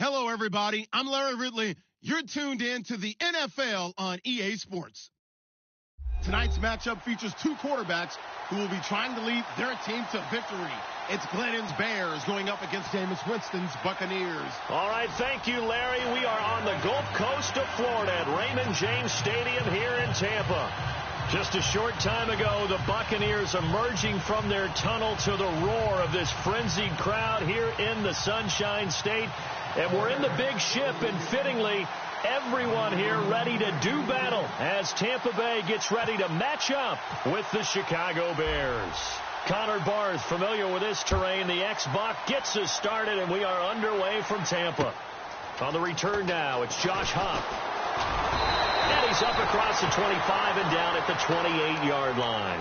Hello, everybody. I'm Larry Ridley. You're tuned in to the NFL on EA Sports. Tonight's matchup features two quarterbacks who will be trying to lead their team to victory. It's Glennon's Bears going up against Jameis Winston's Buccaneers. All right, thank you, Larry. We are on the Gulf Coast of Florida at Raymond James Stadium here in Tampa. Just a short time ago, the Buccaneers emerging from their tunnel to the roar of this frenzied crowd here in the Sunshine State. And we're in the big ship, and fittingly, everyone here ready to do battle as Tampa Bay gets ready to match up with the Chicago Bears. Connor Barth, familiar with this terrain, the ex-Buck, gets us started, and we are underway from Tampa. On the return now, it's Josh Huff. And he's up across the 25 and down at the 28-yard line.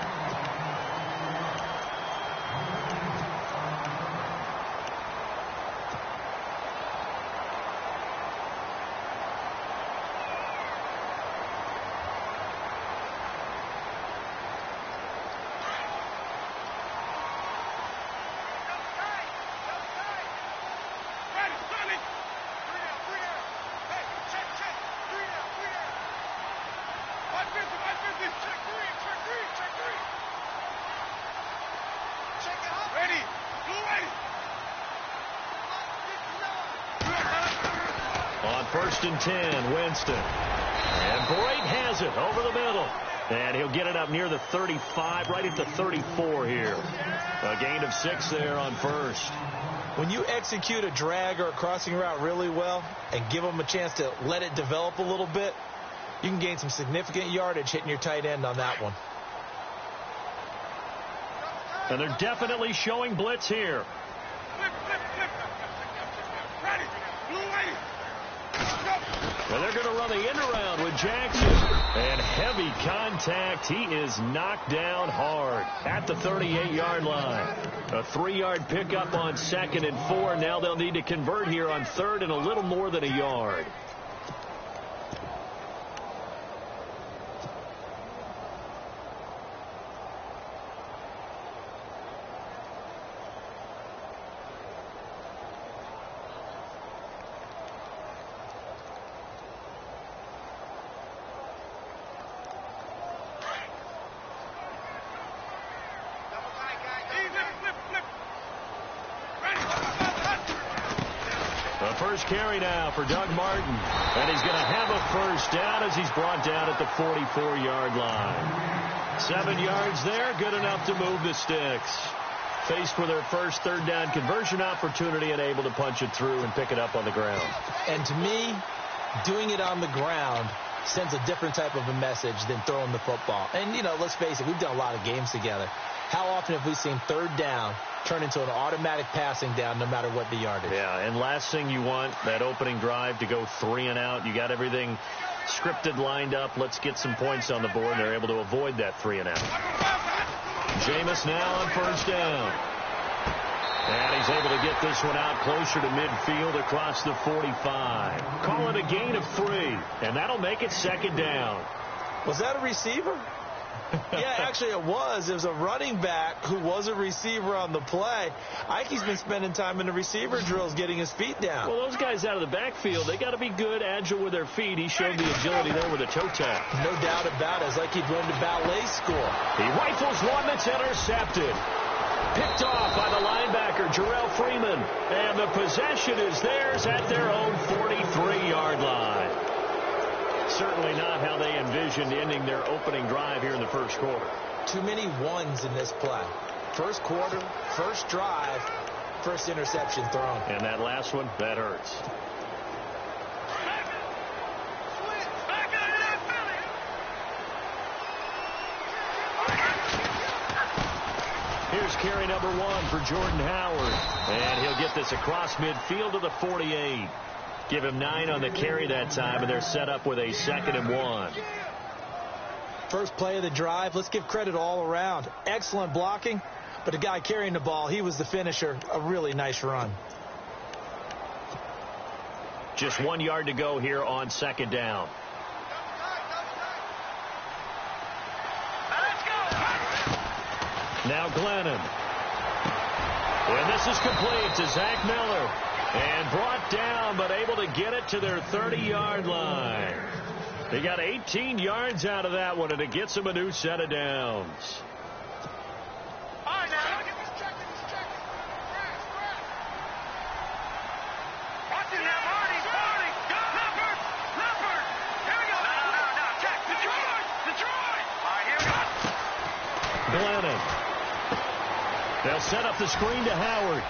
On 1st and 10, Winston. And Brate has it over the middle. And he'll get it up near the 35, right at the 34 here. A gain of 6 there on first. When you execute a drag or a crossing route really well and give them a chance to let it develop a little bit, you can gain some significant yardage hitting your tight end on that one. And they're definitely showing blitz here. And they're going to run the end around with Jackson. And heavy contact. He is knocked down hard at the 38-yard line. A 3-yard pickup on 2nd and 4. Now they'll need to convert here on 3rd and a little more than a yard. First carry now for Doug Martin. And he's going to have a first down as he's brought down at the 44-yard line. 7 yards there, good enough to move the sticks. Faced with their first 3rd down conversion opportunity and able to punch it through and pick it up on the ground. And to me, doing it on the ground sends a different type of a message than throwing the football. And, you know, let's face it, we've done a lot of games together. How often have we seen 3rd down turn into an automatic passing down no matter what the yardage? Yeah, and last thing you want, that opening drive to go 3 and out. You got everything scripted, lined up. Let's get some points on the board. They're able to avoid that 3 and out. Jameis now on 1st down. And he's able to get this one out closer to midfield across the 45. Call it a gain of 3, and that'll make it 2nd down. Was that a receiver? Yeah, actually it was. It was a running back who was a receiver on the play. Ike's been spending time in the receiver drills getting his feet down. Well, those guys out of the backfield, they got to be good, agile with their feet. He showed the agility there with a toe tap. No doubt about it. It's like he'd run to ballet school. He rifles one that's intercepted. Picked off by the linebacker, Jarrell Freeman. And the possession is theirs at their own 43-yard line. Certainly not how they envisioned ending their opening drive here in the first quarter. Too many ones in this play. First quarter, first drive, first interception thrown. And that last one, that hurts. Here's carry number 1 for Jordan Howard. And he'll get this across midfield to the 48. Give him 9 on the carry that time, and they're set up with a 2nd and 1. First play of the drive. Let's give credit all around. Excellent blocking, but the guy carrying the ball, he was the finisher. A really nice run. Just 1 yard to go here on 2nd down. Now Glennon. And this is complete to Zach Miller. And brought down, but able to get it to their 30-yard line. They got 18 yards out of that one, and it gets them a new set of downs. Glennon. They'll set up the screen to Howard.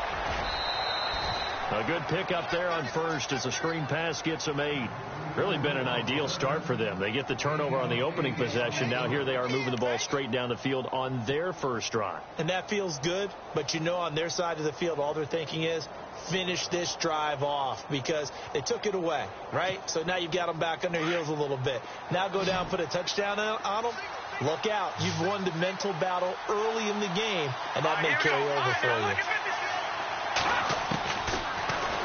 A good pickup there on first as the screen pass gets them 8. Really been an ideal start for them. They get the turnover on the opening possession. Now here they are moving the ball straight down the field on their first drive. And that feels good, but you know on their side of the field all they're thinking is finish this drive off because they took it away, right? So now you've got them back on their heels a little bit. Now go down, put a touchdown on them. Look out. You've won the mental battle early in the game, and that may carry over for you.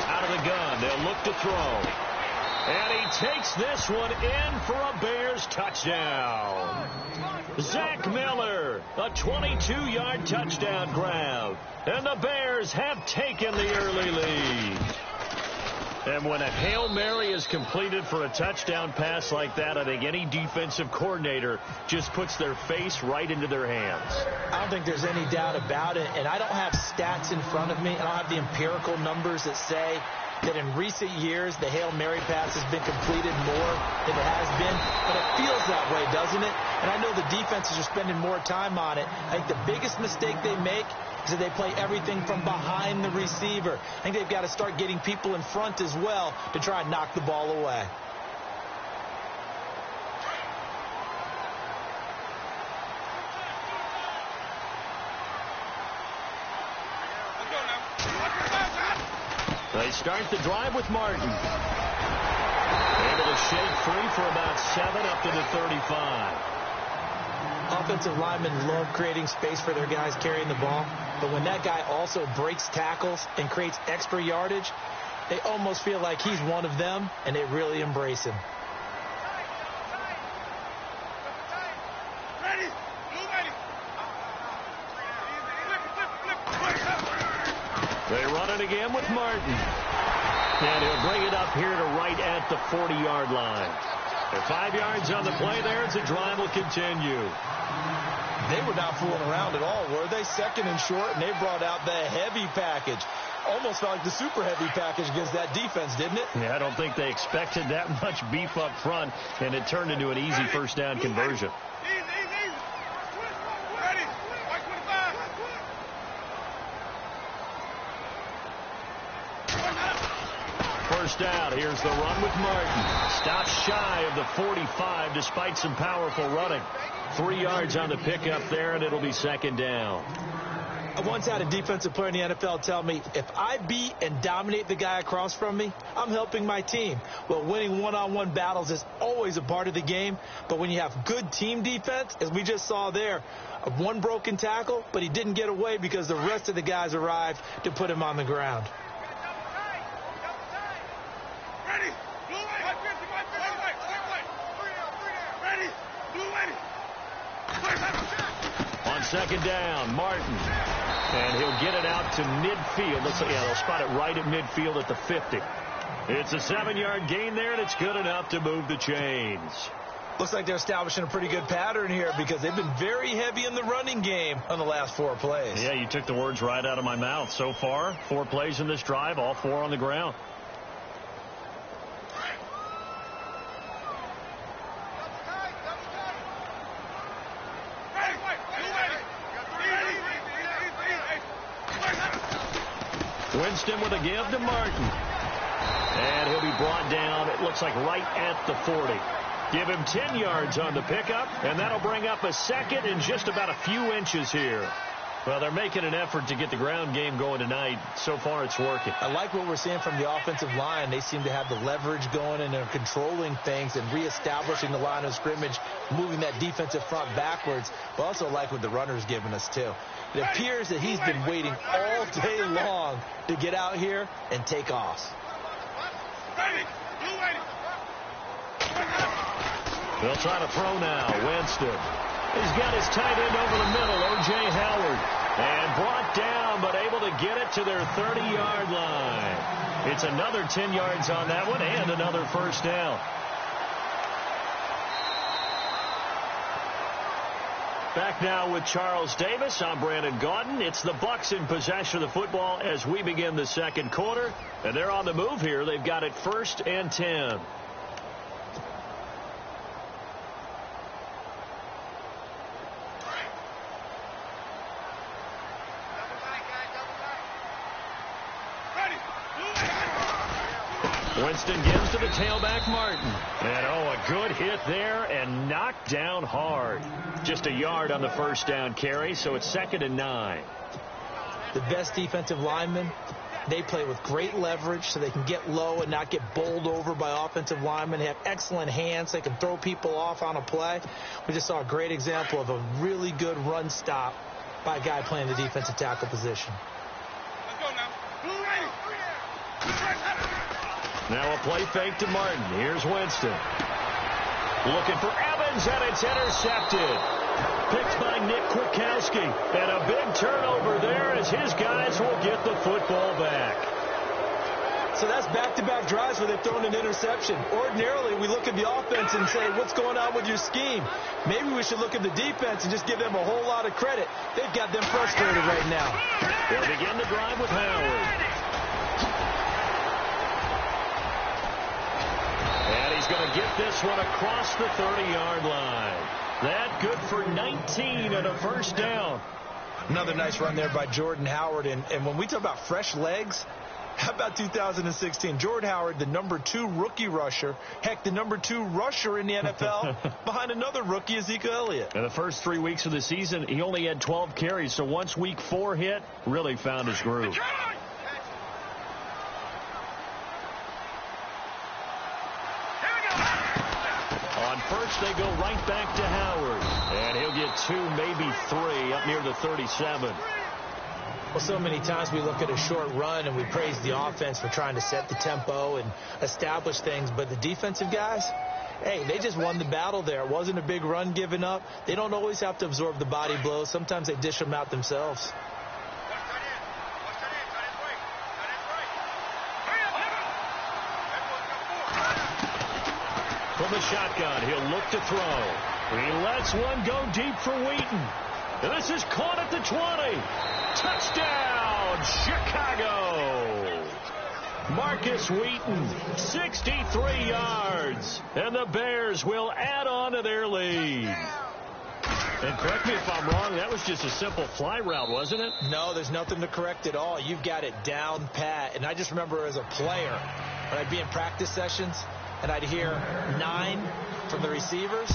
Out of the gun, they'll look to throw. And he takes this one in for a Bears touchdown. Zach Miller, a 22-yard touchdown grab. And the Bears have taken the early lead. And when a Hail Mary is completed for a touchdown pass like that, I think any defensive coordinator just puts their face right into their hands. I don't think there's any doubt about it. And I don't have stats in front of me. I don't have the empirical numbers that say that in recent years the Hail Mary pass has been completed more than it has been. But it feels that way, doesn't it? And I know the defenses are spending more time on it. I think the biggest mistake they make is that they play everything from behind the receiver. I think they've got to start getting people in front as well to try and knock the ball away. They start the drive with Martin. Able to shake free for about 7 up to the 35. Offensive linemen love creating space for their guys carrying the ball. But when that guy also breaks tackles and creates extra yardage, they almost feel like he's one of them, and they really embrace him. They run it again with Martin. And he'll bring it up here to right at the 40-yard line. They're 5 yards on the play there as the drive will continue. They were not fooling around at all, were they? Second and short, and they brought out the heavy package. Almost felt like the super heavy package against that defense, didn't it? Yeah, I don't think they expected that much beef up front, and it turned into an easy first down conversion. First out, here's the run with Martin. Stops shy of the 45 despite some powerful running. 3 yards on the pickup there, and it'll be second down. I once had a defensive player in the NFL tell me, if I beat and dominate the guy across from me, I'm helping my team. Well, winning one-on-one battles is always a part of the game, but when you have good team defense, as we just saw there, one broken tackle, but he didn't get away because the rest of the guys arrived to put him on the ground. On second down, Martin. And he'll get it out to midfield. Looks like, yeah, they'll spot it right at midfield at the 50. It's a 7-yard gain there, and it's good enough to move the chains. Looks like they're establishing a pretty good pattern here because they've been very heavy in the running game on the last 4 plays. Yeah, you took the words right out of my mouth. So far, 4 plays in this drive, all 4 on the ground. Winston with a give to Martin. And he'll be brought down, it looks like right at the 40. Give him 10 yards on the pickup, and that'll bring up a second in just about a few inches here. Well, they're making an effort to get the ground game going tonight. So far, it's working. I like what we're seeing from the offensive line. They seem to have the leverage going, and they're controlling things and reestablishing the line of scrimmage, moving that defensive front backwards. But also like what the runner's giving us, too. It appears that he's been waiting all day long to get out here and take off. They'll try to throw now. Winston. He's got his tight end over the middle, O.J. Howard. And brought down, but able to get it to their 30-yard line. It's another 10 yards on that one and another first down. Back now with Charles Davis. I'm Brandon Gaudin. It's the Bucs in possession of the football as we begin the second quarter. And they're on the move here. They've got it 1st and 10. Winston gives to the tailback, Martin. And, a good hit there and knocked down hard. Just a yard on the first down carry, so it's 2nd and 9. The best defensive linemen, they play with great leverage so they can get low and not get bowled over by offensive linemen. They have excellent hands. They can throw people off on a play. We just saw a great example of a really good run stop by a guy playing the defensive tackle position. Let's go now. Now a play fake to Martin. Here's Winston. Looking for Evans, and it's intercepted. Picked by Nick Kwiatkowski. And a big turnover there as his guys will get the football back. So that's back-to-back drives where they've thrown an interception. Ordinarily, we look at the offense and say, what's going on with your scheme? Maybe we should look at the defense and just give them a whole lot of credit. They've got them frustrated right now. They'll begin the drive with Howard. And he's going to get this one across the 30-yard line. That good for 19 and a first down. Another nice run there by Jordan Howard. And when we talk about fresh legs, how about 2016? Jordan Howard, the #2 rookie rusher. Heck, the #2 rusher in the NFL behind another rookie, Ezekiel Elliott. In the first 3 weeks of the season, he only had 12 carries. So once week 4 hit, really found his groove. On first, they go right back to Howard. And he'll get 2, maybe 3, up near the 37. Well, so many times we look at a short run and we praise the offense for trying to set the tempo and establish things. But the defensive guys, hey, they just won the battle there. It wasn't a big run given up. They don't always have to absorb the body blows. Sometimes they dish them out themselves. From the shotgun, he'll look to throw. He lets one go deep for Wheaton. This is caught at the 20. Touchdown, Chicago. Marcus Wheaton, 63 yards. And the Bears will add on to their lead. And correct me if I'm wrong, that was just a simple fly route, wasn't it? No, there's nothing to correct at all. You've got it down pat. And I just remember as a player, when I'd be in practice sessions, and I'd hear 9 from the receivers.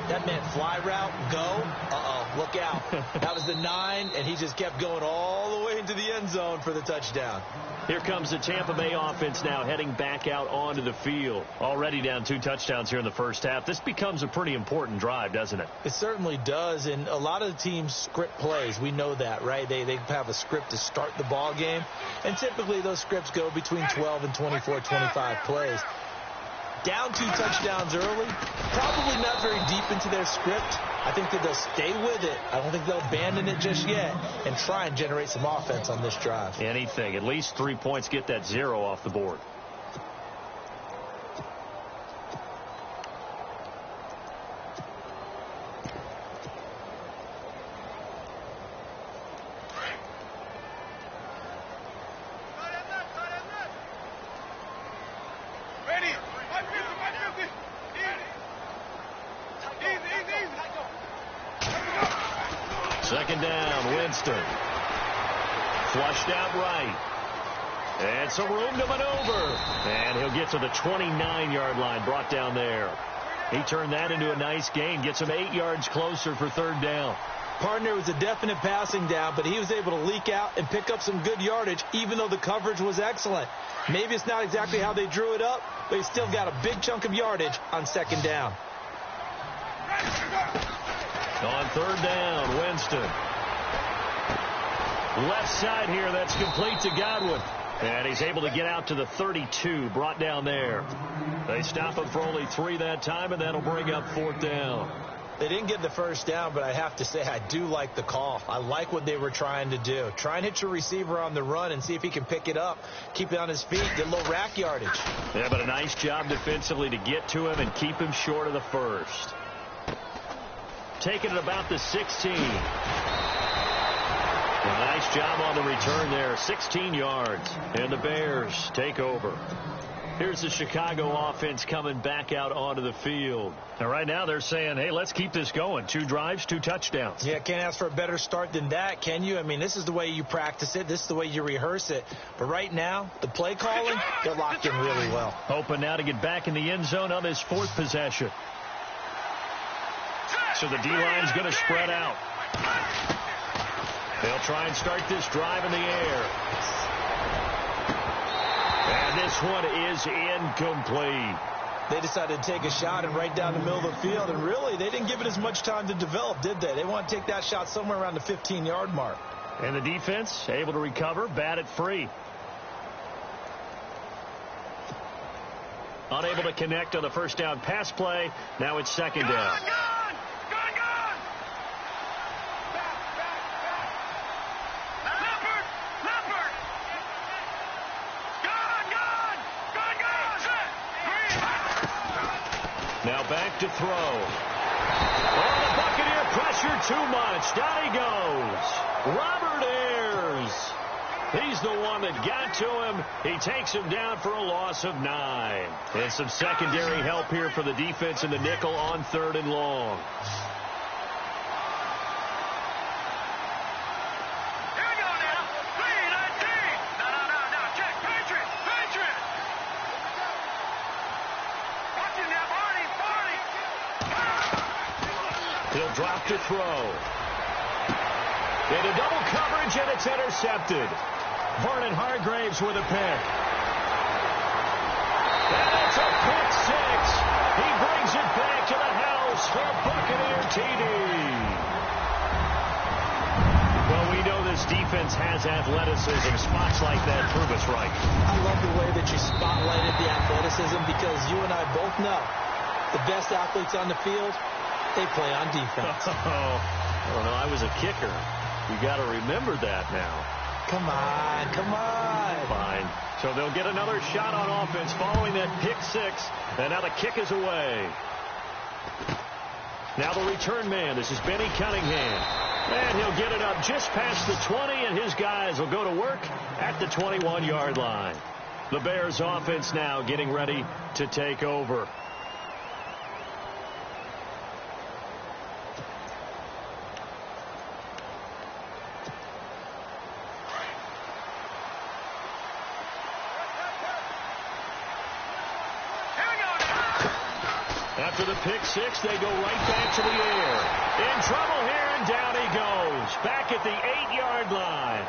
That meant fly route, go. Uh-oh, look out. That was the 9, and he just kept going all the way into the end zone for the touchdown. Here comes the Tampa Bay offense now heading back out onto the field. Already down 2 touchdowns here in the first half. This becomes a pretty important drive, doesn't it? It certainly does, and a lot of the teams script plays. We know that, right? They have a script to start the ball game, and typically those scripts go between 12 and 24, 25 plays. Down 2 touchdowns early, probably not very deep into their script. I think that they'll stay with it. I don't think they'll abandon it just yet and try and generate some offense on this drive. Anything. At least 3 points, get that 0 off the board. Second down, Winston. Flushed out right. And some room to maneuver. And he'll get to the 29-yard line, brought down there. He turned that into a nice gain, gets him 8 yards closer for 3rd down. Partner was a definite passing down, but he was able to leak out and pick up some good yardage, even though the coverage was excellent. Maybe it's not exactly how they drew it up, but he still got a big chunk of yardage on 2nd down. On 3rd down, Winston. Left side here, that's complete to Godwin. And he's able to get out to the 32, brought down there. They stop him for only 3 that time, and that'll bring up 4th down. They didn't get the first down, but I have to say I do like the call. I like what they were trying to do. Try and hit your receiver on the run and see if he can pick it up, keep it on his feet, get a little rack yardage. Yeah, but a nice job defensively to get to him and keep him short of the first. Taking it about the 16. A nice job on the return there. 16 yards. And the Bears take over. Here's the Chicago offense coming back out onto the field. And right now they're saying, hey, let's keep this going. 2 drives, 2 touchdowns. Yeah, can't ask for a better start than that, can you? I mean, this is the way you practice it. This is the way you rehearse it. But right now, the play calling, they're locked in really well. Hoping now to get back in the end zone on his 4th possession. So the D-line's going to spread out. They'll try and start this drive in the air. And this one is incomplete. They decided to take a shot and right down the middle of the field. And really, they didn't give it as much time to develop, did they? They want to take that shot somewhere around the 15-yard mark. And the defense able to recover, bat it free. Unable to connect on the first down pass play. Now it's second down. Now back to throw. Oh, the Buccaneer pressure too much. Down he goes. Robert Ayers. He's the one that got to him. He takes him down for a loss of 9. And some secondary help here for the defense in the nickel on 3rd and long. He'll drop to throw. Into double coverage, and it's intercepted. Vernon Hargraves with a pick. And it's a pick 6. He brings it back to the house for a Buccaneer TD. Well, we know this defense has athleticism. Spots like that prove us right. I love the way that you spotlighted the athleticism because you and I both know the best athletes on the field, they play on defense. Oh, no, I was a kicker. You got to remember that now. Come on, come on. Fine. So they'll get another shot on offense following that pick 6. And now the kick is away. Now the return man. This is Benny Cunningham. And he'll get it up just past the 20, and his guys will go to work at the 21-yard line. The Bears offense now getting ready to take over. After the pick 6, they go right back to the air. In trouble here, and down he goes. Back at the 8-yard line.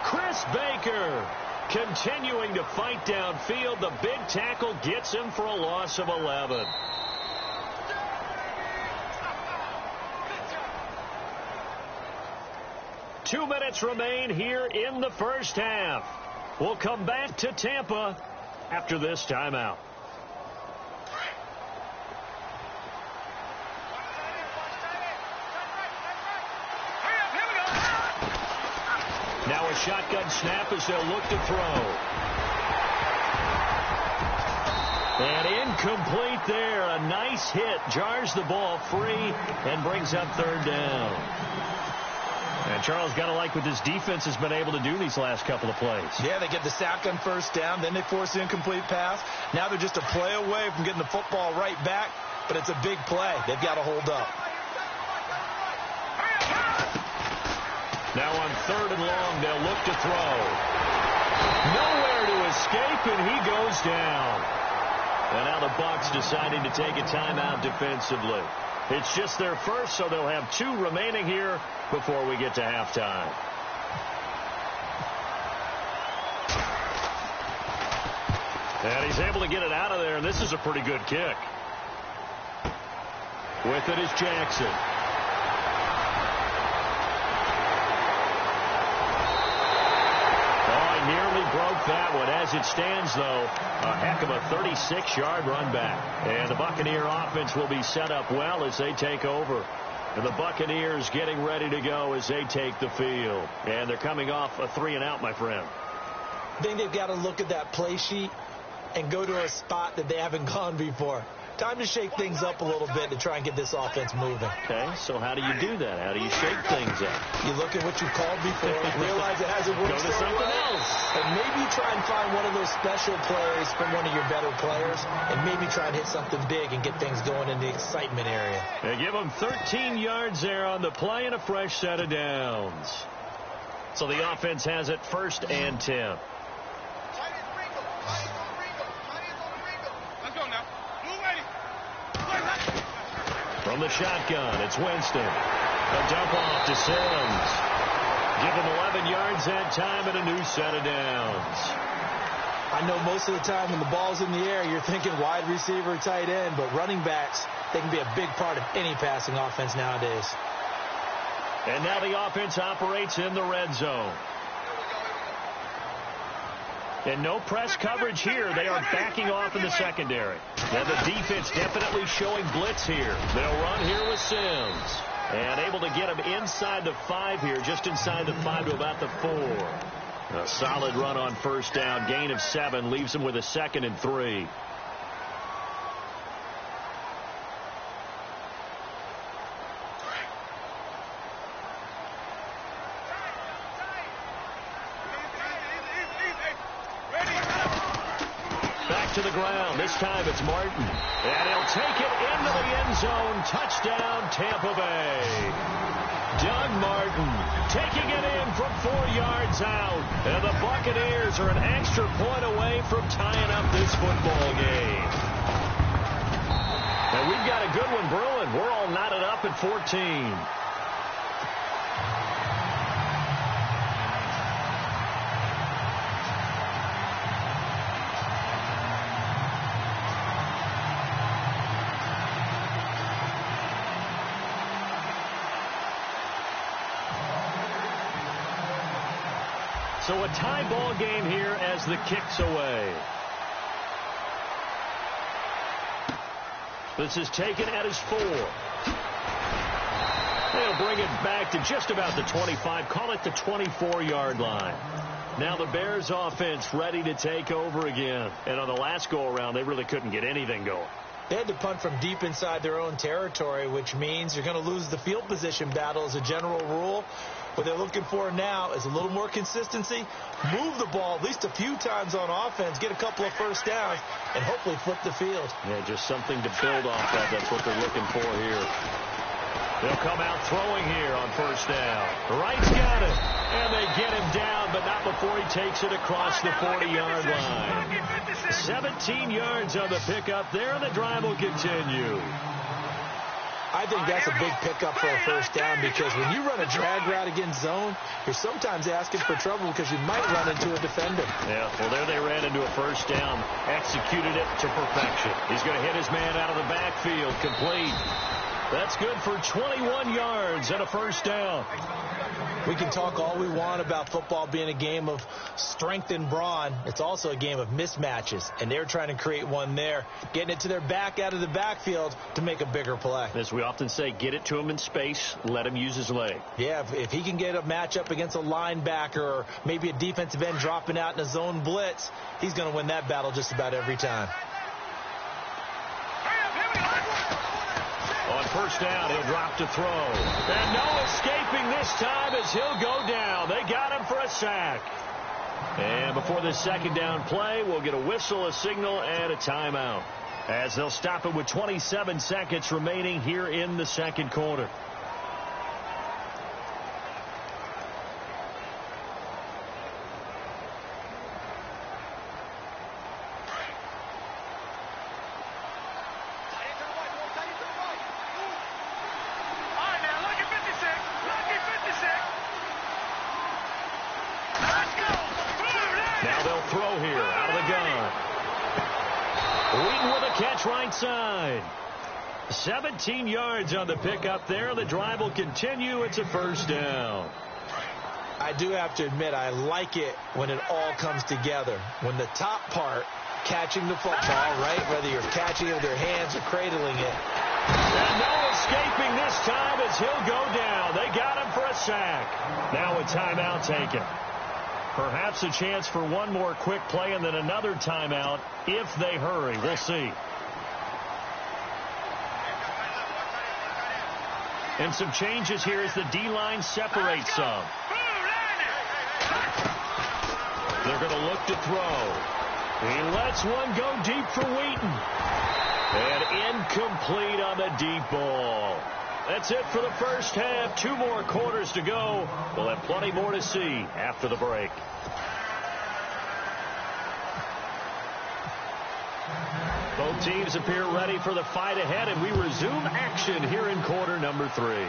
Chris Baker continuing to fight downfield. The big tackle gets him for a loss of 11. Two minutes remain here in the first half. We'll come back to Tampa after this timeout. Now a shotgun snap as they'll look to throw. And incomplete there. A nice hit. Jars the ball free and brings up 3rd down. And Charles, got to like what this defense has been able to do these last couple of plays. Yeah, they get the sack on first down. Then they force the incomplete pass. Now they're just a play away from getting the football right back. But it's a big play. They've got to hold up. Now on 3rd and long, they'll look to throw. Nowhere to escape, and he goes down. And now the Bucs deciding to take a timeout defensively. It's just their first, so they'll have 2 remaining here before we get to halftime. And he's able to get it out of there, and this is a pretty good kick. With it is Jackson. Nearly broke that one. As it stands, though, a heck of a 36-yard run back. And the Buccaneer offense will be set up well as they take over. And the Buccaneers getting ready to go as they take the field. And they're coming off a 3-and-out, my friend. I think they've got to look at that play sheet and go to a spot that they haven't gone before. Time to shake things up a little bit to try and get this offense moving. Okay, so how do you do that? How do you shake things up? You look at what you called before, realize it hasn't worked Go to something else. and maybe try and find one of those special plays from one of your better players, and maybe try and hit something big and get things going in the excitement area. They give them 13 yards there on the play and a fresh set of downs. So the offense has it 1st and 10. From the shotgun, it's Winston. A dump off to Sims. Give him 11 yards that time and a new set of downs. I know most of the time when the ball's in the air, you're thinking wide receiver, tight end, but running backs, they can be a big part of any passing offense nowadays. And now the offense operates in the red zone. And no press coverage here. They are backing off in the secondary. Now the defense definitely showing blitz here. They'll run here with Sims. And able to get him inside the 5 here, just inside the 5 to about the 4. A solid run on 1st down. Gain of 7 leaves him with a 2nd and 3. To the ground. This time it's Martin. And he'll take it into the end zone. Touchdown, Tampa Bay. Doug Martin taking it in from 4 yards out. And the Buccaneers are an extra point away from tying up this football game. And we've got a good one brewing. We're all knotted up at 14. So a tie ball game here as the kick's away. This is taken at his 4. They'll bring it back to just about the 25. Call it the 24-yard line. Now the Bears offense ready to take over again. And on the last go-around, they really couldn't get anything going. They had to punt from deep inside their own territory, which means you're going to lose the field position battle as a general rule. What they're looking for now is a little more consistency, move the ball at least a few times on offense, get a couple of 1st downs, and hopefully flip the field. Yeah, just something to build off of. That's what they're looking for here. They'll come out throwing here on 1st down. Wright's got it, and they get him down, but not before he takes it across the 40-yard line. 17 yards on the pickup there, and the drive will continue. I think that's a big pickup for a 1st down because when you run a drag route against zone, you're sometimes asking for trouble because you might run into a defender. Yeah, well, there they ran into a 1st down, executed it to perfection. He's going to hit his man out of the backfield, complete. That's good for 21 yards and a 1st down. We can talk all we want about football being a game of strength and brawn. It's also a game of mismatches, and they're trying to create one there, getting it to their back out of the backfield to make a bigger play. As we often say, get it to him in space, let him use his leg. Yeah, if he can get a matchup against a linebacker or maybe a defensive end dropping out in a zone blitz, he's going to win that battle just about every time. On 1st down, he'll drop to throw. And no escaping this time as he'll go down. They got him for a sack. And before this 2nd down play, we'll get a whistle, a signal, and a timeout. As they'll stop it with 27 seconds remaining here in the 2nd quarter. Right side. 17 yards on the pickup there. The drive will continue. It's a 1st down. I do have to admit, I like it when it all comes together. When the top part, catching the football, right, whether you're catching it with your hands or cradling it. And no escaping this time as he'll go down. They got him for a sack. Now a timeout taken. Perhaps a chance for one more quick play and then another timeout if they hurry. We'll see. And some changes here as the D-line separates some. They're going to look to throw. He lets one go deep for Wheaton. And incomplete on the deep ball. That's it for the first half. 2 more quarters to go. We'll have plenty more to see after the break. Both teams appear ready for the fight ahead, and we resume action here in quarter number 3.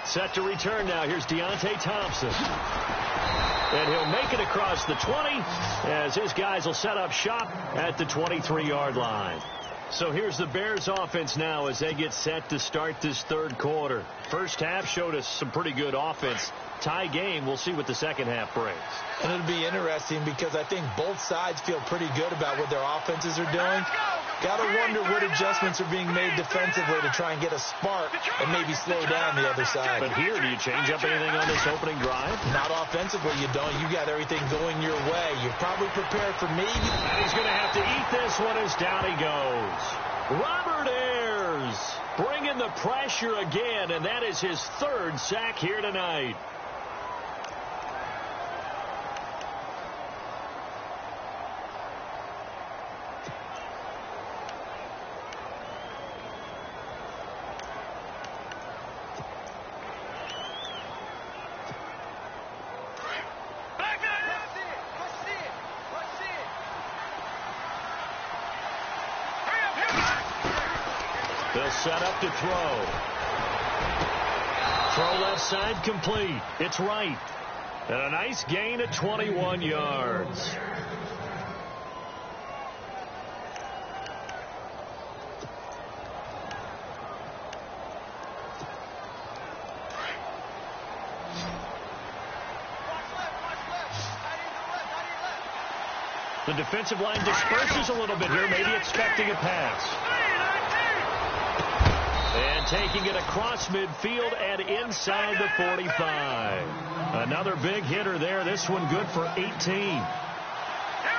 Set to return now. Here's Deontay Thompson. And he'll make it across the 20 as his guys will set up shop at the 23-yard line. So here's the Bears offense now as they get set to start this third quarter. First half showed us some pretty good offense. Tie game. We'll see what the second half brings. And it'll be interesting because I think both sides feel pretty good about what their offenses are doing. Got to wonder what adjustments are being made defensively to try and get a spark and maybe slow down the other side. But here, do you change up anything on this opening drive? Not offensively, you don't. You got everything going your way. You're probably prepared for maybe. And he's going to have to eat this one as down he goes. Robert Ayers bringing the pressure again, and that is his 3rd sack here tonight. They'll set up to throw. Throw left side complete. It's right. And a nice gain of 21 yards. The defensive line disperses a little bit here, maybe expecting a pass. And taking it across midfield and inside the 45. Another big hitter there. This one good for 18.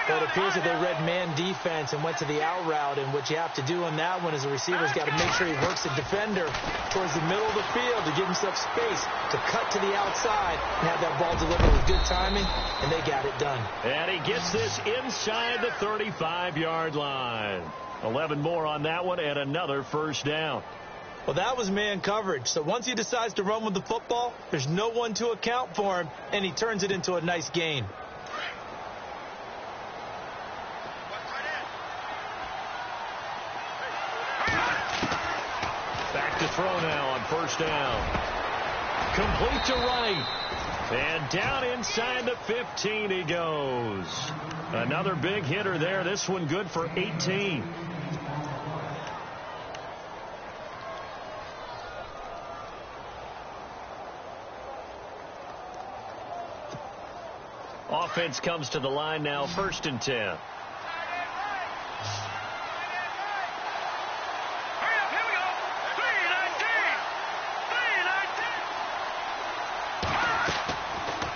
Well, it appears that they read man defense and went to the out route, and what you have to do on that one is the receiver's got to make sure he works the defender towards the middle of the field to give himself space to cut to the outside and have that ball delivered with good timing, and they got it done. And he gets this inside the 35-yard line. 11 more on that one and another first down. Well, that was man coverage. So once he decides to run with the football, there's no one to account for him, and he turns it into a nice gain. Back to throw now on first down. Complete to right. And down inside the 15 he goes. Another big hitter there. This one good for 18. Offense comes to the line now, 1st and 10.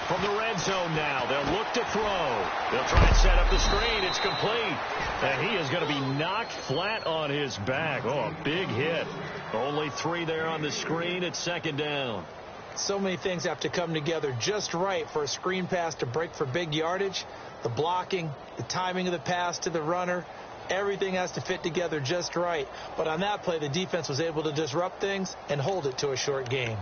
From the red zone now, they'll look to throw. They'll try and set up the screen. It's complete. And he is going to be knocked flat on his back. Oh, a big hit. Only 3 there on the screen. It's 2nd down. So many things have to come together just right for a screen pass to break for big yardage. The blocking, the timing of the pass to the runner, everything has to fit together just right. But on that play, the defense was able to disrupt things and hold it to a short gain.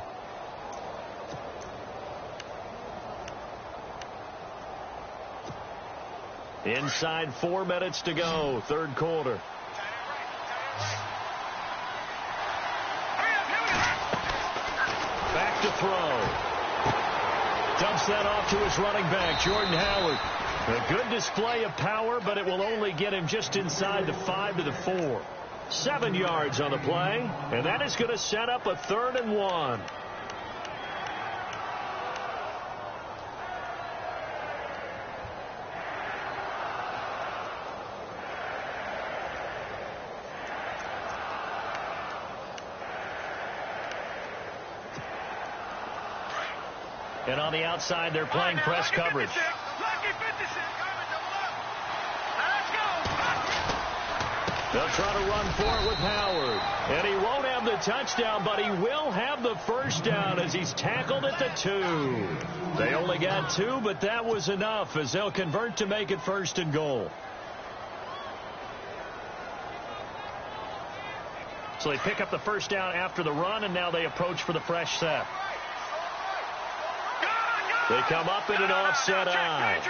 Inside 4 minutes to go, 3rd quarter. Back to throw. Dumps that off to his running back, Jordan Howard. A good display of power, but it will only get him just inside the 5 to the 4. 7 yards on the play, and that is going to set up a 3rd and 1. And on the outside, they're playing press coverage. They'll try to run for it with Howard. And he won't have the touchdown, but he will have the first down as he's tackled at the 2. They only got 2, but that was enough as they'll convert to make it 1st and goal. So they pick up the first down after the run, and now they approach for the fresh set. They come up in an offset eye.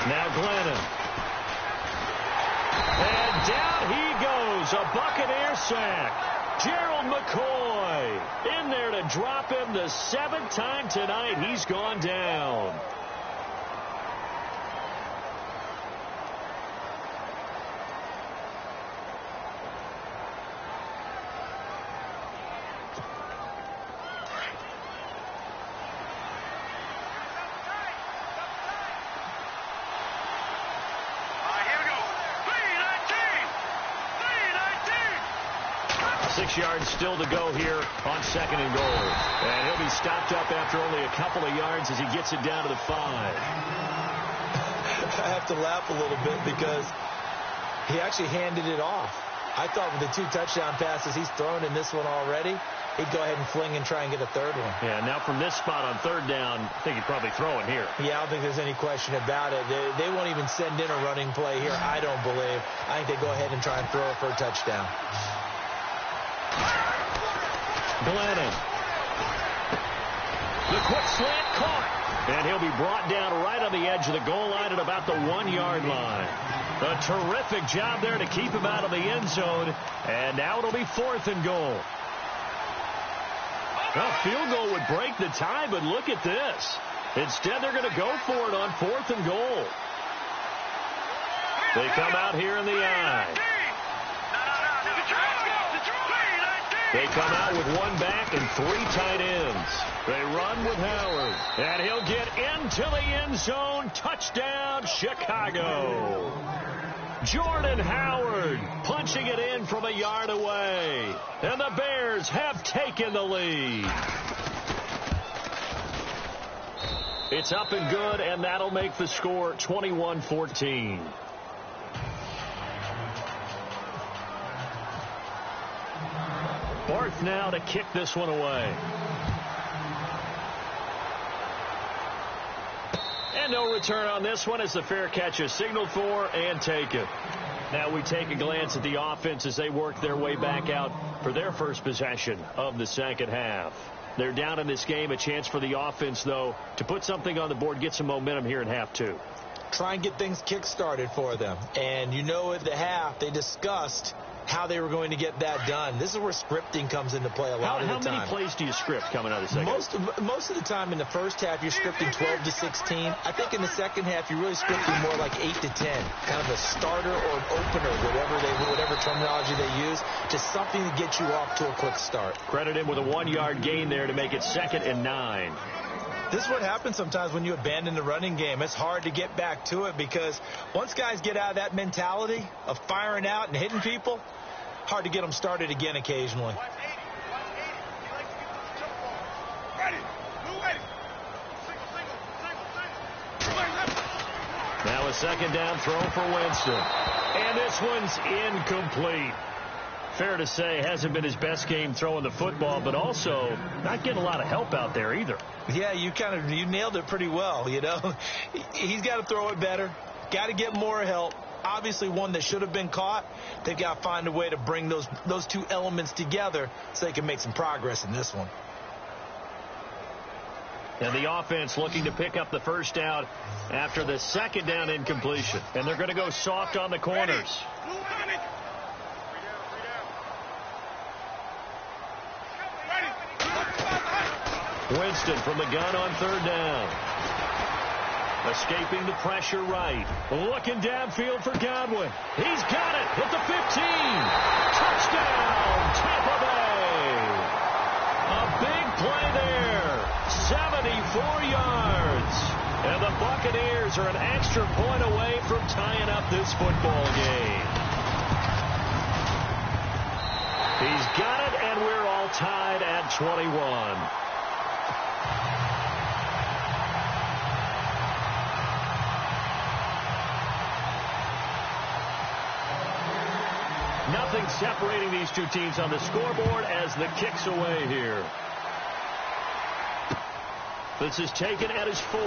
Now Glennon. And down he goes. A Buccaneer sack. Gerald McCoy in there to drop him the 7th time tonight. He's gone down. Yards still to go here on 2nd and goal. And he'll be stopped up after only a couple of yards as he gets it down to the 5. I have to laugh a little bit because he actually handed it off. I thought with the 2 touchdown passes he's thrown in this one already, he'd go ahead and fling and try and get a 3rd one. Yeah, now from this spot on 3rd down, I think he'd probably throw it here. Yeah, I don't think there's any question about it. They won't even send in a running play here, I don't believe. I think they go ahead and try and throw it for a touchdown. Glennon. The quick slant caught. And he'll be brought down right on the edge of the goal line at about the 1-yard line. A terrific job there to keep him out of the end zone. And now it'll be 4th and goal. Well, field goal would break the tie, but look at this. Instead, they're going to go for it on 4th and goal. They come out here in the eye. They come out with 1 back and 3 tight ends. They run with Howard. And he'll get into the end zone. Touchdown, Chicago. Jordan Howard punching it in from a yard away. And the Bears have taken the lead. It's up and good, and that'll make the score 21-14. Fourth now to kick this one away. And no return on this one as the fair catch is signaled for and taken. Now we take a glance at the offense as they work their way back out for their first possession of the second half. They're down in this game. A chance for the offense, though, to put something on the board, get some momentum here in half 2. Try and get things kick-started for them. And you know at the half they discussed how they were going to get that done. This is where scripting comes into play a lot of the time. How many plays do you script coming out of the second half? Most of the time in the first half, you're scripting 12 to 16. I think in the second half, you're really scripting more like 8 to 10. Kind of a starter or an opener, whatever terminology they use, just something to get you off to a quick start. Credit him with a 1-yard gain there to make it 2nd and 9. This is what happens sometimes when you abandon the running game. It's hard to get back to it because once guys get out of that mentality of firing out and hitting people, hard to get them started again occasionally. Now a 2nd down throw for Winston. And this one's incomplete. Fair to say, hasn't been his best game throwing the football, but also not getting a lot of help out there either. Yeah, you nailed it pretty well, you know. He's got to throw it better. Got to get more help. Obviously one that should have been caught. They've got to find a way to bring those 2 elements together so they can make some progress in this one. And the offense looking to pick up the first down after the 2nd down incompletion. And they're going to go soft on the corners. Winston from the gun on 3rd down. Escaping the pressure right. Looking downfield for Godwin. He's got it at the 15. Touchdown, Tampa Bay. A big play there. 74 yards. And the Buccaneers are an extra point away from tying up this football game. He's got it, and we're all tied at 21. Nothing separating these two teams on the scoreboard as the kick's away here. This is taken at his 4. A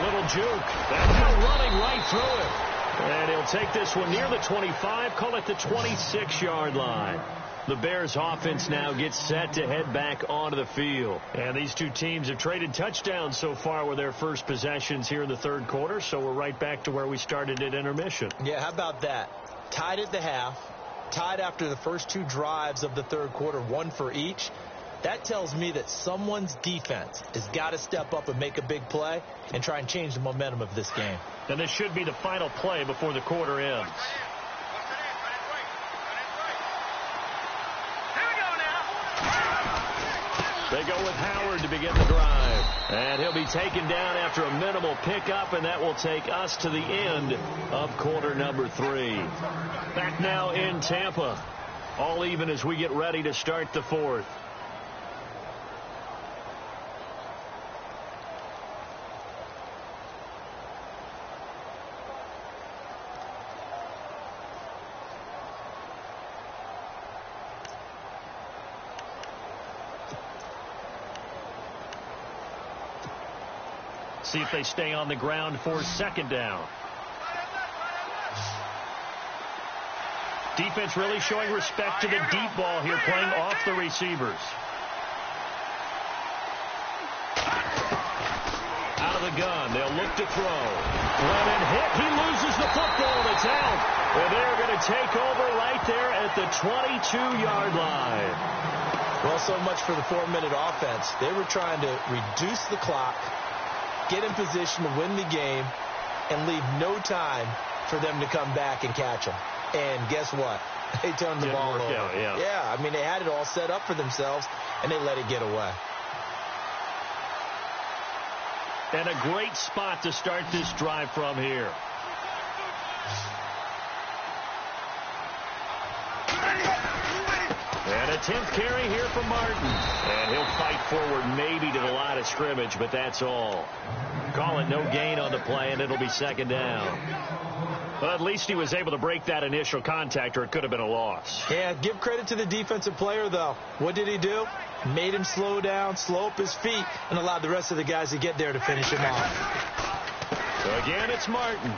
little juke. And now running right through it. And he'll take this one near the 25, call it the 26-yard line. The Bears offense now gets set to head back onto the field. And these two teams have traded touchdowns so far with their first possessions here in the third quarter, so we're right back to where we started at intermission. Yeah, how about that? Tied at the half, tied after the first 2 drives of the third quarter, 1 for each. That tells me that someone's defense has got to step up and make a big play and try and change the momentum of this game. And this should be the final play before the quarter ends. They go with Howard to begin the drive. And he'll be taken down after a minimal pickup, and that will take us to the end of quarter number 3. Back now in Tampa. All even as we get ready to start the fourth. See if they stay on the ground for second down. Defense really showing respect to the deep ball here, playing off the receivers. Out of the gun, they'll look to throw. Lennon hit, he loses the football, it's out. And they're going to take over right there at the 22-yard line. Well, so much for the 4-minute offense. They were trying to reduce the clock, get in position to win the game, and leave no time for them to come back and catch them. And guess what? They turned the ball over. Yeah, I mean, they had it all set up for themselves, and they let it get away. And a great spot to start this drive from here. And a 10th carry here for Martin. And he'll fight forward maybe to the line of scrimmage, but that's all. Call it no gain on the play, and it'll be second down. But at least he was able to break that initial contact, or it could have been a loss. Yeah, give credit to the defensive player, though. What did he do? Made him slow down, slow up his feet, and allowed the rest of the guys to get there to finish him off. So again, it's Martin.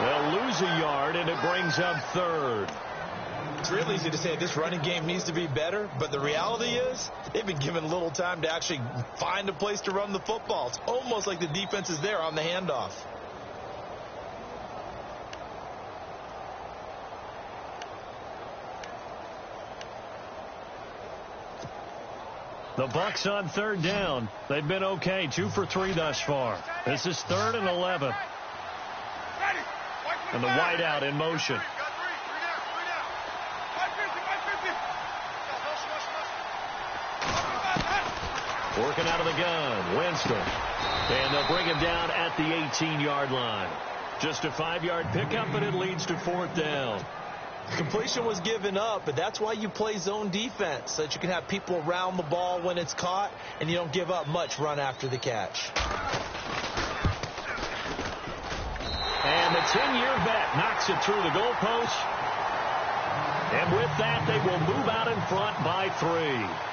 They'll lose a yard, and it brings up third. It's real easy to say this running game needs to be better, but the reality is they've been given little time to actually find a place to run the football. It's almost like the defense is there on the handoff. The Bucs on third down. They've been okay, 2 for 3 thus far. This is 3rd and 11. And the wideout in motion. Working out of the gun, Winston. And they'll bring him down at the 18-yard line. Just a 5-yard pickup, and it leads to 4th down. Completion was given up, but that's why you play zone defense, so that you can have people around the ball when it's caught, and you don't give up much run after the catch. And the 10-year vet knocks it through the goalpost. And with that, they will move out in front by 3.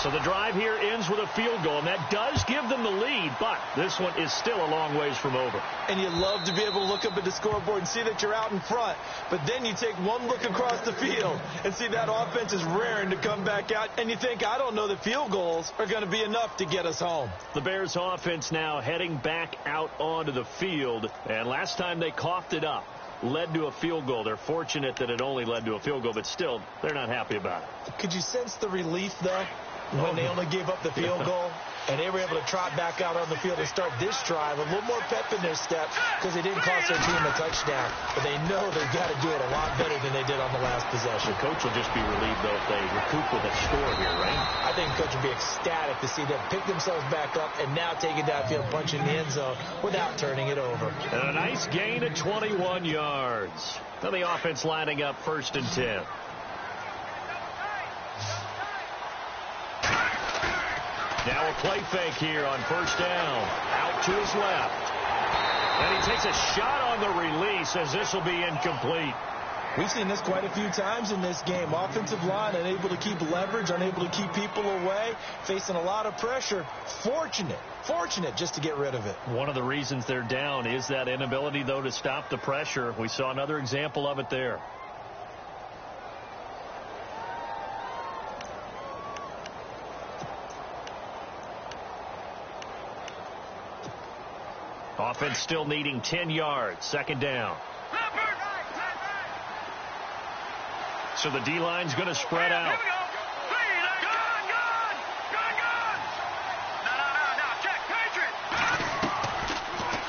So the drive here ends with a field goal, and that does give them the lead, but this one is still a long ways from over. And you love to be able to look up at the scoreboard and see that you're out in front, but then you take one look across the field and see that offense is raring to come back out, and you think, I don't know that field goals are going to be enough to get us home. The Bears offense now heading back out onto the field, and last time they coughed it up, led to a field goal. They're fortunate that it only led to a field goal, but still, they're not happy about it. Could you sense the relief, though, when they only gave up the field goal and they were able to trot back out on the field and start this drive? A little more pep in their step because they didn't cost their team a touchdown, but they know they've got to do it a lot better than they did on the last possession. The coach will just be relieved, though, if they recoup with a score here, right? I think the coach will be ecstatic to see them pick themselves back up and now take it downfield, punch in the end zone without turning it over. And a nice gain of 21 yards. Now the offense lining up 1st and 10. Now a play fake here on first down. Out to his left. And he takes a shot on the release as this will be incomplete. We've seen this quite a few times in this game. Offensive line unable to keep leverage, unable to keep people away, facing a lot of pressure. Fortunate just to get rid of it. One of the reasons they're down is that inability, though, to stop the pressure. We saw another example of it there. Offense still needing 10 yards. Second down. So the D-line's going to spread out.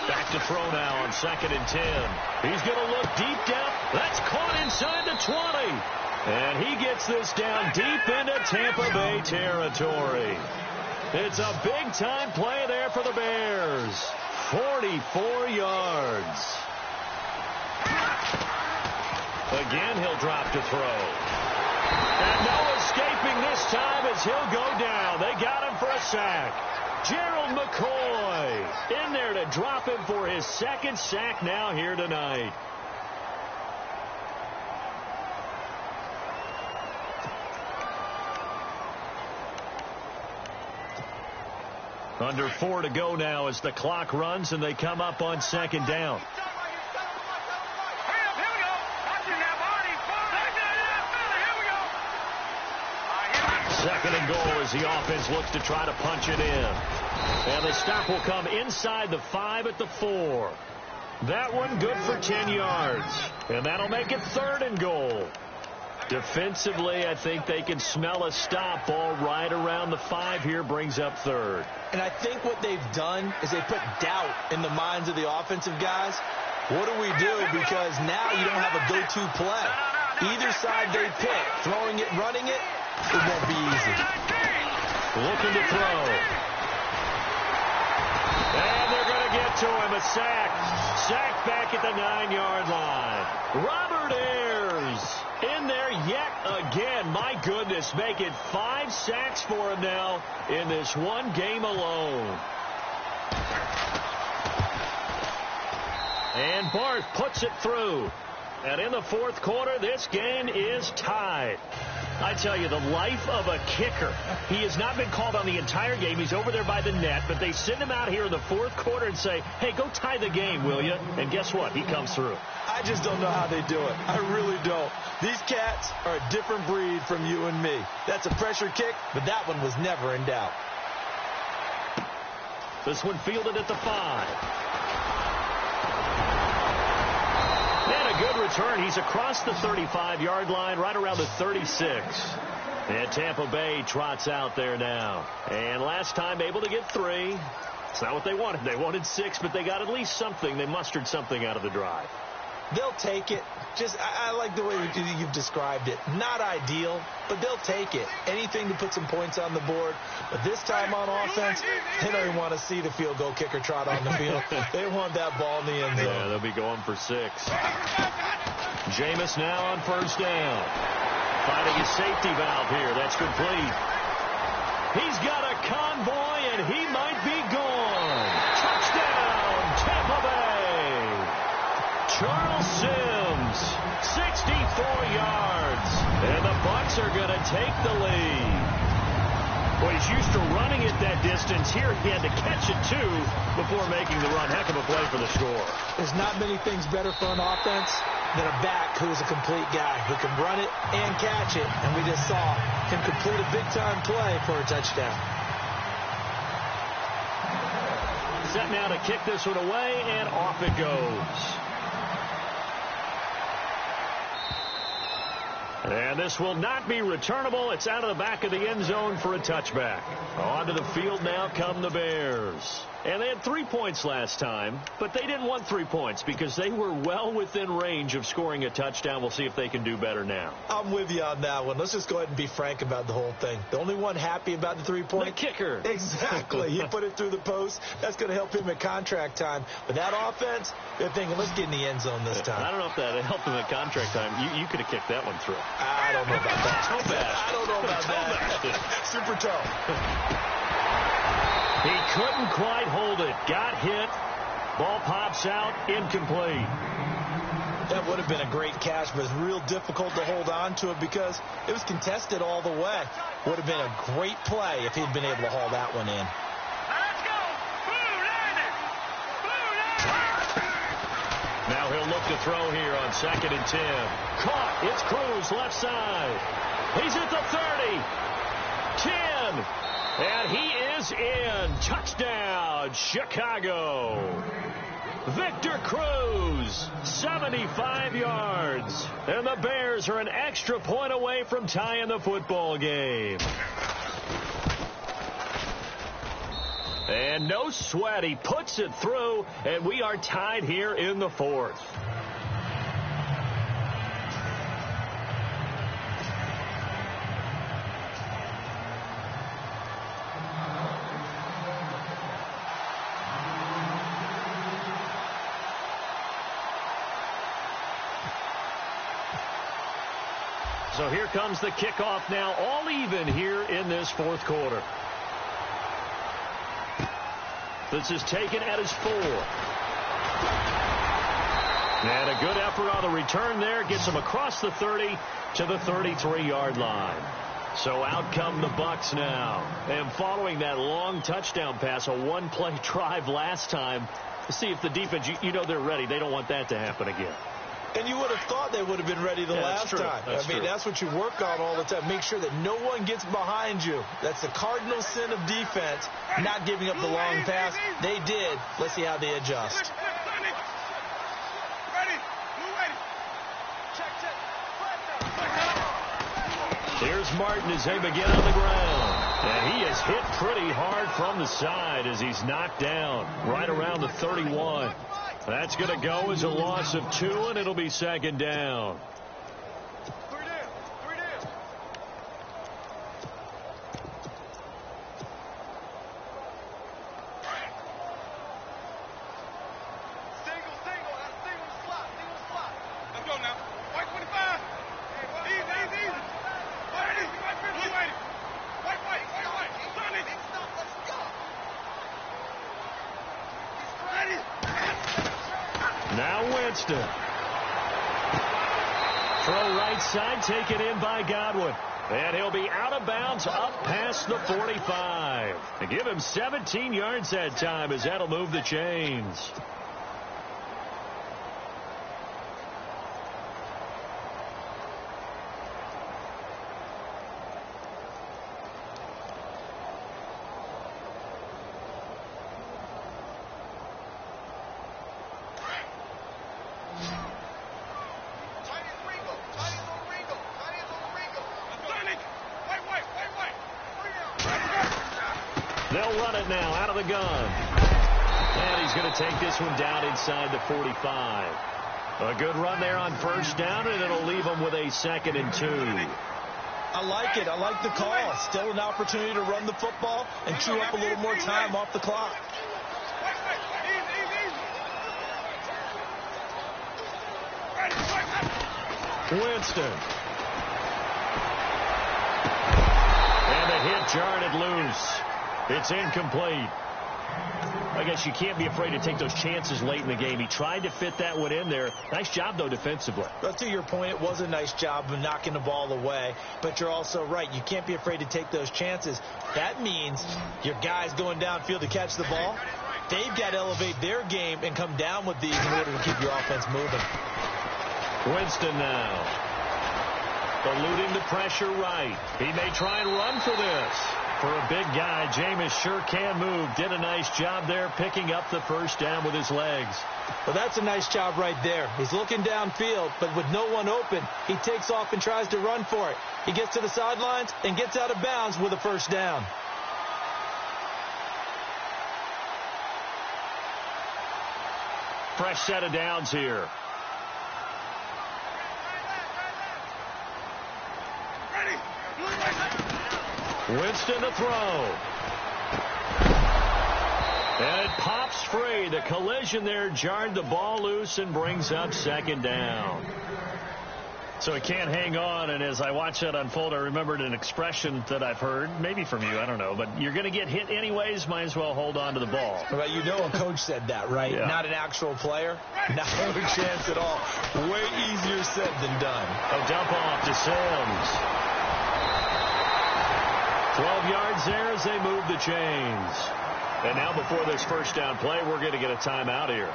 Back to throw now on 2nd and 10. He's going to look deep down. That's caught inside the 20. And he gets this down deep into Tampa Bay territory. It's a big-time play there for the Bears. 44 yards. Again, he'll drop to throw. And no escaping this time as he'll go down. They got him for a sack. Gerald McCoy in there to drop him for his second sack now here tonight. Under 4 to go now as the clock runs and they come up on 2nd down. Second and goal as the offense looks to try to punch it in. And the stop will come inside the 5 at the 4. That one good for 10 yards. And that'll make it 3rd and goal. Defensively, I think they can smell a stop. Ball right around the 5 here brings up 3rd. And I think what they've done is they put doubt in the minds of the offensive guys. What do we do? Because now you don't have a go-to play. Either side they pick, throwing it, running it, it won't be easy. Looking to throw. And they're going to get to him. A sack. Sack back at the 9-yard line. Robert Ayers in there yet again. My goodness, make it 5 sacks for him now in this one game alone. And Barth puts it through. And in the 4th quarter, this game is tied. I tell you, the life of a kicker. He has not been called on the entire game. He's over there by the net, but they send him out here in the 4th quarter and say, hey, go tie the game, will you? And guess what? He comes through. I just don't know how they do it. I really don't. These cats are a different breed from you and me. That's a pressure kick, but that one was never in doubt. This one fielded at the 5. And a good return. He's across the 35-yard line, right around the 36. And Tampa Bay trots out there now. And last time able to get 3. It's not what they wanted. They wanted 6, but they got at least something. They mustered something out of the drive. They'll take it. I like the way you've described it. Not ideal, but they'll take it. Anything to put some points on the board. But this time on offense, they don't even want to see the field goal kicker trot on the field. They want that ball in the end zone. Yeah, they'll be going for 6. Jameis now on first down. Finding his safety valve here. That's complete. He's got a convoy, and he might be gone. Touchdown, Tampa Bay. Charles Sims, 64 yards. And the Bucs are going to take the lead. Well, he's used to running it that distance. Here he had to catch it, too, before making the run. Heck of a play for the score. There's not many things better for an offense than a back who is a complete guy who can run it and catch it. And we just saw him complete a big-time play for a touchdown. Set now to kick this one away, and off it goes. And this will not be returnable. It's out of the back of the end zone for a touchback. Onto the field now come the Bears. And they had 3 points last time, but they didn't want 3 points because they were well within range of scoring a touchdown. We'll see if they can do better now. I'm with you on that one. Let's just go ahead and be frank about the whole thing. The only one happy about the 3-point. The kicker. Exactly. He put it through the post. That's going to help him at contract time. But that offense, they're thinking, let's get in the end zone this time. I don't know if that helped him at contract time. You could have kicked that one through. I don't know about that. Toe bash. I don't know about that. Super toe. He couldn't quite hold it. Got hit. Ball pops out. Incomplete. That would have been a great catch, but it's real difficult to hold on to it because it was contested all the way. Would have been a great play if he'd been able to haul that one in. Now he'll look to throw here on 2nd and 10. Caught. It's Cruz left side. He's at the 30. 10. And he is in. Touchdown, Chicago. Victor Cruz, 75 yards. And the Bears are an extra point away from tying the football game. And no sweat. He puts it through, and we are tied here in the 4th. So here comes the kickoff now, all even here in this 4th quarter. This is taken at his 4. And a good effort on the return there. Gets him across the 30 to the 33-yard line. So out come the Bucks now. And following that long touchdown pass, a one-play drive last time, to see if the defense, you know they're ready. They don't want that to happen again. And you would have thought they would have been ready the last time. That's what you work on all the time. Make sure that no one gets behind you. That's the cardinal sin of defense, not giving up the long pass. They did. Let's see how they adjust. Here's Martin as they begin on the ground. And he is hit pretty hard from the side as he's knocked down right around the 31. That's going to go as a loss of 2, and it'll be 2nd down. Let's go now. White 25. Easy. White. Sonic. Let's go. He's ready. Now Winston. Throw right side, taken in by Godwin. And he'll be out of bounds up past the 45. And give him 17 yards that time as that'll move the chains. They'll run it now out of the gun. And he's going to take this one down inside the 45. A good run there on 1st down, and it'll leave him with a 2nd and 2. I like it. I like the call. Still an opportunity to run the football and chew up a little more time off the clock. Winston. And the hit jarred it loose. It's incomplete. I guess you can't be afraid to take those chances late in the game. He tried to fit that one in there. Nice job, though, defensively. But to your point, it was a nice job of knocking the ball away. But you're also right. You can't be afraid to take those chances. That means your guys going downfield to catch the ball, they've got to elevate their game and come down with these in order to keep your offense moving. Winston now. Eluding the pressure right. He may try and run for this. For a big guy, Jameis sure can move. Did a nice job there picking up the 1st down with his legs. Well, that's a nice job right there. He's looking downfield, but with no one open, he takes off and tries to run for it. He gets to the sidelines and gets out of bounds with a 1st down. Fresh set of downs here. Winston to throw. And it pops free. The collision there jarred the ball loose and brings up second down. So it can't hang on, and as I watched that unfold, I remembered an expression that I've heard, maybe from you, I don't know, but you're going to get hit anyways, might as well hold on to the ball. Well, you know a coach said that, right? Yeah. Not an actual player. Not a chance at all. Way easier said than done. A dump off to Sims. 12 yards there as they move the chains. And now before this first down play, we're going to get a timeout here,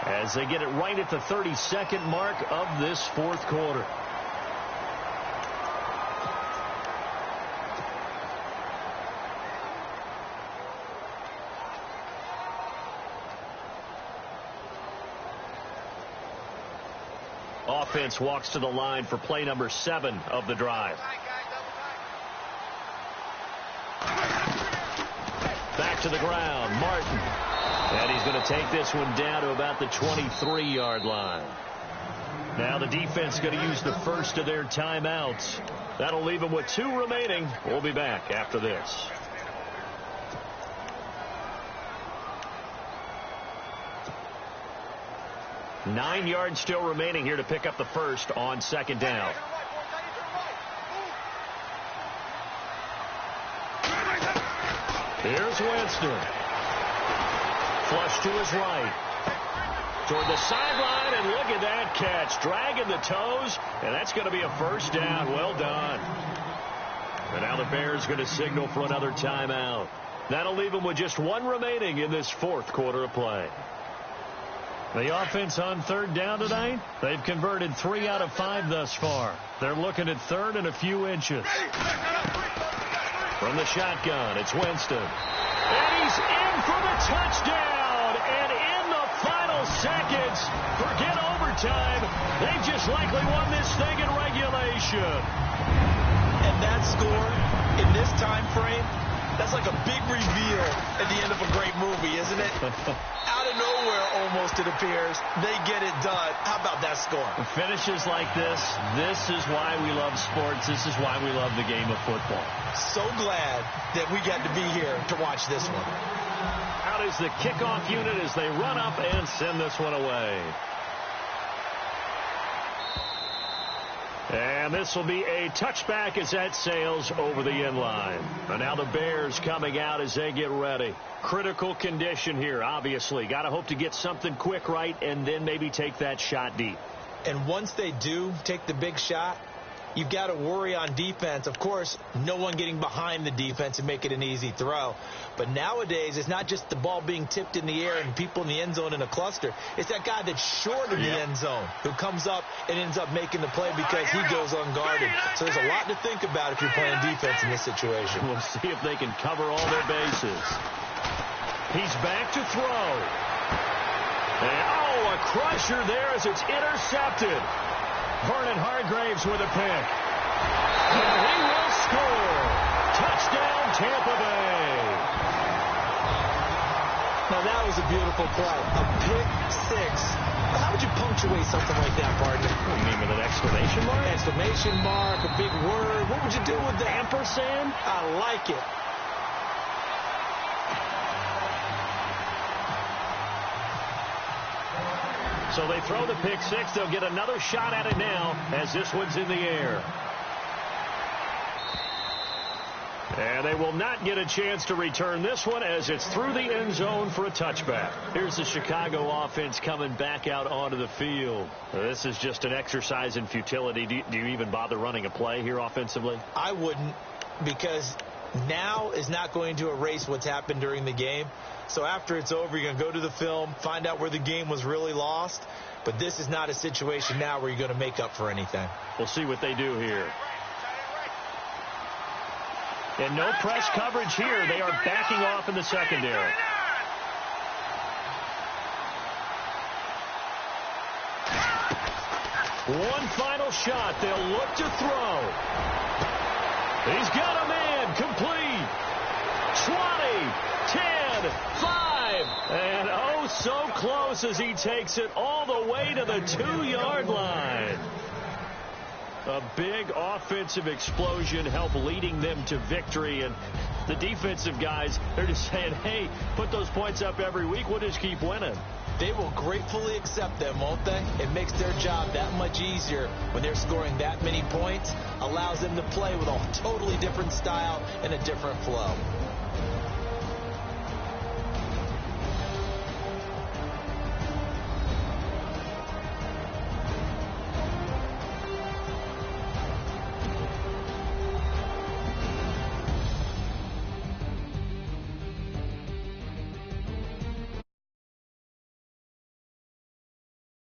as they get it right at the 32nd mark of this fourth quarter. Offense walks to the line for play number 7 of the drive. Back to the ground, Martin. And he's going to take this one down to about the 23-yard line. Now the defense going to use the first of their timeouts. That'll leave them with 2 remaining. We'll be back after this. Nine yards still remaining here to pick up the first on second down. Here's Winston. Flush to his right. Toward the sideline, and look at that catch. Dragging the toes, and that's going to be a first down. Well done. And now the Bears going to signal for another timeout. That'll leave them with just 1 remaining in this fourth quarter of play. The offense on third down tonight, they've converted 3 out of 5 thus far. They're looking at third and a few inches. From the shotgun, it's Winston. And he's in for the touchdown. And in the final seconds, forget overtime. They just likely won this thing in regulation. And that score in this time frame, that's like a big reveal at the end of a great movie, isn't it? Out of nowhere, almost, it appears, they get it done. How about that score? Finishes like this is why we love sports. This is why we love the game of football. So glad that we got to be here to watch this one. Out is the kickoff unit as they run up and send this one away. And this will be a touchback as that sails over the end line. And now the Bears coming out as they get ready. Critical condition here, obviously. Got to hope to get something quick right and then maybe take that shot deep. And once they do take the big shot, you've got to worry on defense. Of course, no one getting behind the defense and make it an easy throw. But nowadays, it's not just the ball being tipped in the air and people in the end zone in a cluster. It's that guy that's short of the end zone who comes up and ends up making the play because he goes unguarded. So there's a lot to think about if you're playing defense in this situation. We'll see if they can cover all their bases. He's back to throw. And, a crusher there as it's intercepted. Vernon Hargreaves with a pick. And he will score. Touchdown, Tampa Bay. Now, that was a beautiful play. A pick six. How would you punctuate something like that, partner? What do you mean, with an exclamation mark? Exclamation mark, a big word. What would you do with that? Ampersand? I like it. So they throw the pick six. They'll get another shot at it now as this one's in the air. And they will not get a chance to return this one as it's through the end zone for a touchback. Here's the Chicago offense coming back out onto the field. This is just an exercise in futility. Do you even bother running a play here offensively? I wouldn't, because now is not going to erase what's happened during the game. So after it's over, you're going to go to the film, find out where the game was really lost. But this is not a situation now where you're going to make up for anything. We'll see what they do here. And no press coverage here. They are backing off in the secondary. One final shot. They'll look to throw. He's got a man. Complete. 20, 10, 5. And so close as he takes it all the way to the 2-yard line. A big offensive explosion helped leading them to victory. And the defensive guys, they're just saying, hey, put those points up every week. We'll just keep winning. They will gratefully accept them, won't they? It makes their job that much easier when they're scoring that many points. Allows them to play with a totally different style and a different flow.